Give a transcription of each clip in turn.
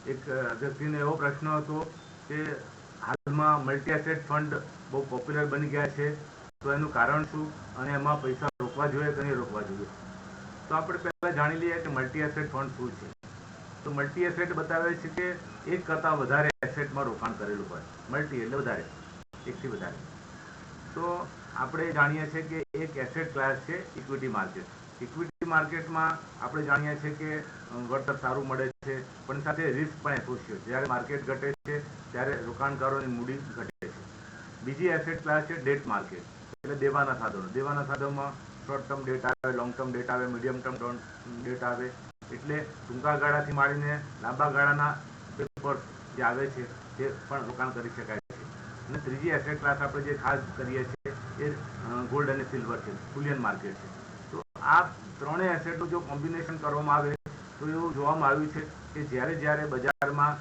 એક વ્યક્તિને એવો પ્રશ્ન હતો કે હાલમાં મલ્ટી એસેટ ફંડ બહુ પોપ્યુલર બની ગયા છે, તો એનું કારણ શું અને એમાં પૈસા રોકવા જોઈએ કે નહીં રોકવા જોઈએ. તો આપણે પહેલાં જાણી લઈએ કે મલ્ટી એસેટ ફંડ શું છે. તો મલ્ટી એસેટ બતાવે છે કે એક કરતાં વધારે એસેટમાં રોકાણ કરેલું હોય. મલ્ટી એટલે વધારે, એકથી વધારે. તો આપણે જાણીએ છીએ કે એક એસેટ ક્લાસ છે ઇક્વિટી માર્કેટ. ઇક્વિટી માર્કેટમાં આપણે જાણીએ છીએ કે વળતર સારું મળે છે, પણ સાથે રિસ્ક પણ એસોસિએટ. જ્યારે માર્કેટ ઘટે છે ત્યારે રોકાણકારોની મૂડી ઘટે છે. બીજી એસેટ ક્લાસ છે ડેટ માર્કેટ, એટલે દેવાના સાધનો. દેવાના સાધનોમાં શોર્ટ ટર્મ ડેટ આવે, લોંગ ટર્મ ડેટ આવે, મીડિયમ ટર્મ ડેટ આવે. એટલે ટૂંકા ગાળાથી માંડીને લાંબા ગાળાના પેપર્સ જે આવે છે તે પણ રોકાણ કરી શકાય છે. અને ત્રીજી એસેટ ક્લાસ આપણે જે ખાસ કરીએ છીએ એ ગોલ્ડ અને સિલ્વર છે, બુલિયન માર્કેટ છે. તો આ ત્રણેય એસેટનું જો કોમ્બિનેશન કરવામાં આવે તો એવું જોવામાં આવ્યું છે કે જ્યારે જ્યારે બજારમાં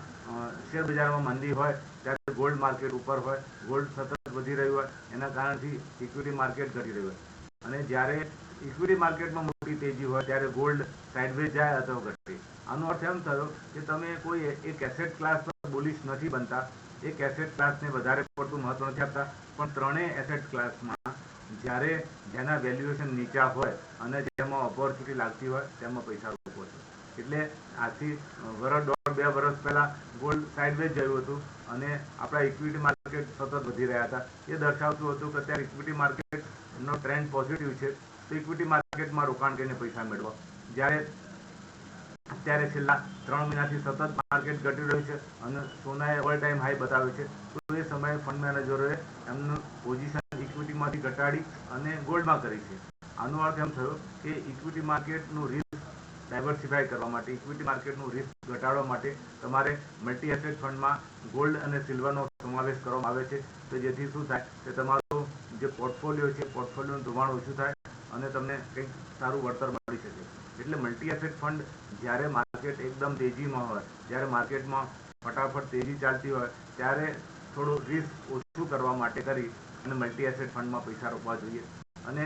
શેર બજારમાં મંદી હોય ત્યારે ગોલ્ડ માર્કેટ ઉપર હોય, ગોલ્ડ સતત વધી રહ્યું હોય, એના કારણથી ઇક્વિટી માર્કેટ ઘટી રહ્યું હોય. અને જ્યારે ઇક્વિટી માર્કેટમાં મોટી તેજી હોય ત્યારે ગોલ્ડ સાઇડવેઝ જાય અથવા ઘટે. આનો અર્થ એમ થયો કે તમે કોઈ એક એસેટ ક્લાસ પર બુલિશ નથી બનતા, એક એસેટ ક્લાસને વધારે પડતું મહત્વ નથી આપતા, પણ ત્રણેય એસેટ ક્લાસમાં જ્યારે જેના વેલ્યુએશન નીચા હોય અને જેમાં ઓપોર્ચ્યુનિટી લાગતી હોય તેમાં પૈસા રોકવો છો. એટલે આજથી વર્ષ દોઢ બે વર્ષ પહેલાં ગોલ્ડ સાઇડવેઝ ગયું હતું અને આપણા ઇક્વિટી માર્કેટ સતત વધી રહ્યા હતા. એ દર્શાવતું હતું કે અત્યારે ઇક્વિટી માર્કેટનો ટ્રેન્ડ પોઝિટિવ છે, તો ઇક્વિટી માર્કેટમાં રોકાણ કરીને પૈસા મેળવો. જ્યારે અત્યારે છેલ્લા 3 મહિનાથી સતત માર્કેટ ઘટી રહ્યું છે અને સોનાએ ઓલ ટાઈમ હાઈ બતાવ્યો છે, તો એ સમયે ફંડ મેનેજરોએ એમનું પોઝિશન ઇક્વિટીમાંથી ઘટાડી અને ગોલ્ડમાં કરી છે. આનો અર્થ એમ થયો કે ઇક્વિટી માર્કેટનું રિસ્ક ડાયવર્સિફાય કરવા માટે, ઇક્વિટી માર્કેટનું રિસ્ક ઘટાડવા માટે તમારે મલ્ટી એસેટ ફંડમાં ગોલ્ડ અને સિલ્વરનો સમાવેશ કરવામાં આવે છે. તો જેથી શું થાય કે તમારું જે પોર્ટફોલિયો છે પોર્ટફોલિયોનું ધોવાણ ઓછું થાય અને તમને કંઈક સારું વળતર મળી શકે. એટલે મલ્ટી એસેટ ફંડ જ્યારે માર્કેટ એકદમ તેજીમાં હોય, જ્યારે માર્કેટમાં ફટાફટ તેજી ચાલતી હોય ત્યારે થોડું રિસ્ક ઓછું કરવા માટે કરી અને મલ્ટી એસેટ ફંડમાં પૈસા રોકવા જોઈએ. અને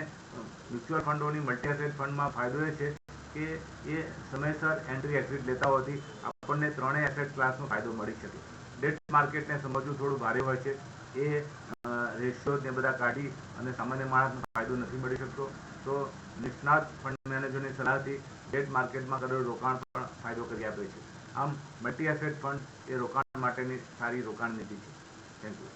મ્યુચ્યુઅલ ફંડોની મલ્ટી એસેટ ફંડમાં ફાયદો એ છે કે એ સમયસર એન્ટ્રી એક્ઝિટ લેતા હોવાથી આપણને ત્રણેય એસેટ ક્લાસનો ફાયદો મળી શકે. ડેટ માર્કેટને સમજવું થોડું ભારે હોય છે, એ રેશિયો ને બધા કાઢી અને સામાન્ય માણસનો ફાયદો નથી મળી શકતો. તો નિષ્ણાત ફંડ મેનેજરની સલાહથી ડેટ માર્કેટમાં કરેલું રોકાણ પણ ફાયદો કરી આપે છે. આમ મલ્ટી એસેટ ફંડ એ રોકાણ માટેની સારી રોકાણ નીતિ છે. Thank you.